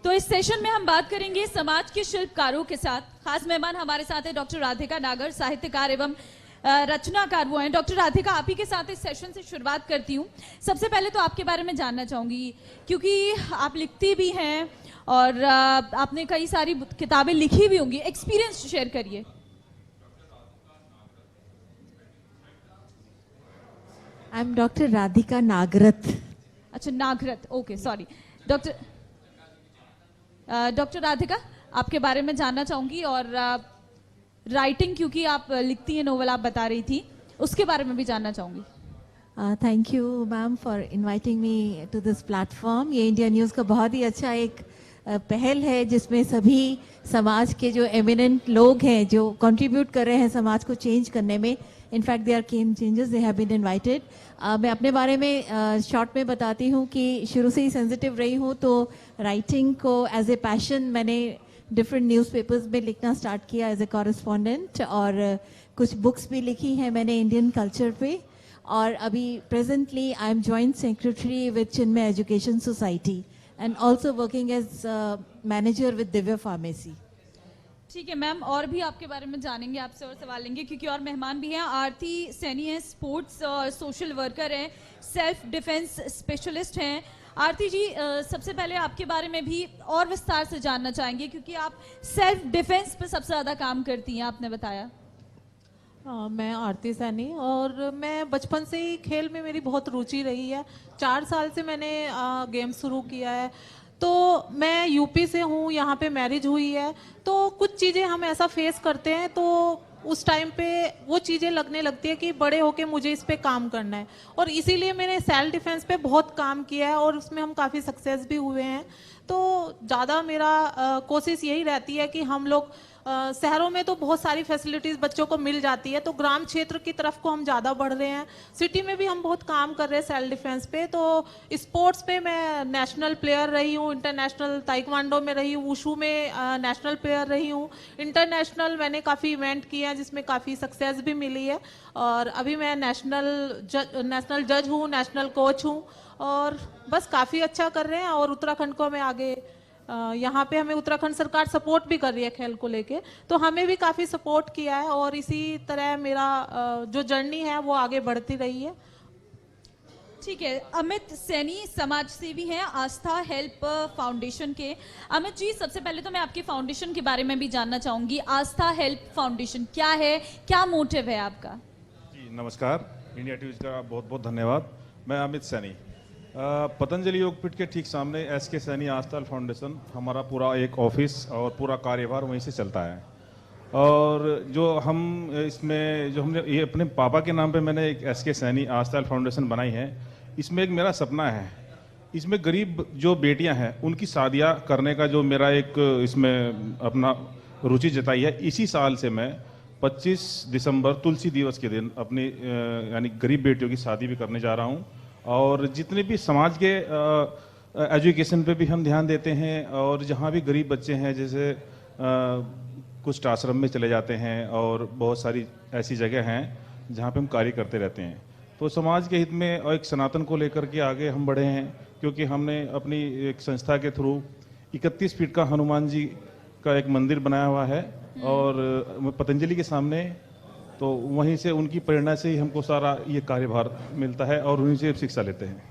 तो इस सेशन में हम बात करेंगे समाज के शिल्पकारों के साथ। खास मेहमान हमारे साथ है डॉक्टर राधिका नागर, साहित्यकार एवं रचनाकार वो हैं। डॉक्टर राधिका, आप ही के साथ इस सेशन से शुरुआत करती हूँ। सबसे पहले तो आपके बारे में जानना चाहूंगी, क्योंकि आप लिखती भी हैं और आपने कई सारी किताबें लिखी भी होंगी। एक्सपीरियंस शेयर करिए। I am doctor Radhika Nagrath. अच्छा, Nagrath, okay, sorry. Doctor Radhika, आपके बारे में जानना चाहूंगी और राइटिंग, क्योंकि आप लिखती हैं नोवेल, आप बता रही थी, उसके बारे में भी जानना चाहूंगी। Thank you ma'am for inviting me to this platform. ये इंडिया न्यूज़ का बहुत ही अच्छा एक पहल है जिसमें सभी समाज के जो एमिनेंट लोग हैं जो कंट्रीब्यूट कर रहे हैं समाज को चेंज करने में, in fact they are game changers, they have been invited. मैं अपने बारे में शॉर्ट में बताती हूँ कि शुरू से ही सेंसिटिव रही हूँ, तो राइटिंग को एज ए पैशन मैंने डिफरेंट न्यूज़पेपर्स में लिखना स्टार्ट किया एज ए कॉरेस्पॉन्डेंट, और कुछ बुक्स भी लिखी हैं मैंने इंडियन कल्चर पे। और अभी presently I am joint secretary with Chinmaya Education Society and also working as manager with Divya Pharmacy. ठीक है मैम, और भी आपके बारे में जानेंगे, आपसे और सवाल लेंगे, क्योंकि और मेहमान भी हैं। आरती सैनी है, स्पोर्ट्स और सोशल वर्कर हैं, सेल्फ डिफेंस स्पेशलिस्ट हैं। आरती जी, सबसे पहले आपके बारे में भी और विस्तार से जानना चाहेंगे, क्योंकि आप सेल्फ डिफेंस पे सबसे ज़्यादा काम करती हैं, आपने बताया। मैं आरती सैनी, और मैं बचपन से ही खेल में मेरी बहुत रुचि रही है। 4 साल से मैंने गेम शुरू किया है। तो मैं यूपी से हूँ, यहाँ पे मैरिज हुई है, तो कुछ चीज़ें हम ऐसा फेस करते हैं, तो उस टाइम पे वो चीज़ें लगने लगती है कि बड़े होके मुझे इस पे काम करना है, और इसीलिए मैंने सेल्फ डिफेंस पे बहुत काम किया है और उसमें हम काफ़ी सक्सेस भी हुए हैं। तो ज़्यादा मेरा कोशिश यही रहती है कि हम लोग शहरों में तो बहुत सारी फैसिलिटीज़ बच्चों को मिल जाती है, तो ग्राम क्षेत्र की तरफ को हम ज़्यादा बढ़ रहे हैं। सिटी में भी हम बहुत काम कर रहे हैं सेल्फ डिफेंस पे। तो स्पोर्ट्स पे मैं नेशनल प्लेयर रही हूँ, इंटरनेशनल ताइक्वांडो में रही हूँ, वुशु में नेशनल प्लेयर रही हूँ। इंटरनेशनल मैंने काफ़ी इवेंट किए हैं जिसमें काफ़ी सक्सेस भी मिली है, और अभी मैं नेशनल जज हूँ, नेशनल कोच हूँ, और बस काफ़ी अच्छा कर रहे हैं। और उत्तराखंड को मैं आगे यहाँ पे हमें उत्तराखंड सरकार सपोर्ट भी कर रही है खेल को लेके, तो हमें भी काफ़ी सपोर्ट किया है, और इसी तरह मेरा जो जर्नी है वो आगे बढ़ती रही है। ठीक है, अमित सैनी समाज सेवी हैं, आस्था हेल्प फाउंडेशन के। अमित जी, सबसे पहले तो मैं आपके फाउंडेशन के बारे में भी जानना चाहूंगी। आस्था हेल्प फाउंडेशन क्या है, क्या मोटिव है आपका? जी नमस्कार, इंडिया न्यूज़ का बहुत बहुत धन्यवाद। मैं अमित सैनी, पतंजलि योगपीठ के ठीक सामने SK सैनी आस्था फाउंडेशन, हमारा पूरा एक ऑफिस और पूरा कार्यभार वहीं से चलता है। और जो हम इसमें जो हमने ये अपने पापा के नाम पे मैंने एक SK सैनी आस्था फाउंडेशन बनाई है, इसमें एक मेरा सपना है, इसमें गरीब जो बेटियां हैं उनकी शादियां करने का जो मेरा एक इसमें अपना रुचि जताई है। इसी साल से मैं 25 दिसंबर तुलसी दिवस के दिन अपनी यानी गरीब बेटियों की शादी भी करने जा रहा हूँ। और जितने भी समाज के एजुकेशन पे भी हम ध्यान देते हैं, और जहाँ भी गरीब बच्चे हैं, जैसे कुछ आश्रम में चले जाते हैं, और बहुत सारी ऐसी जगह हैं जहाँ पे हम कार्य करते रहते हैं। तो समाज के हित में और एक सनातन को लेकर के आगे हम बढ़े हैं, क्योंकि हमने अपनी एक संस्था के थ्रू 31 फीट का हनुमान जी का एक मंदिर बनाया हुआ है, और पतंजलि के सामने, तो वहीं से उनकी प्रेरणा से ही हमको सारा ये कार्यभार मिलता है, और उन्हीं से शिक्षा लेते हैं।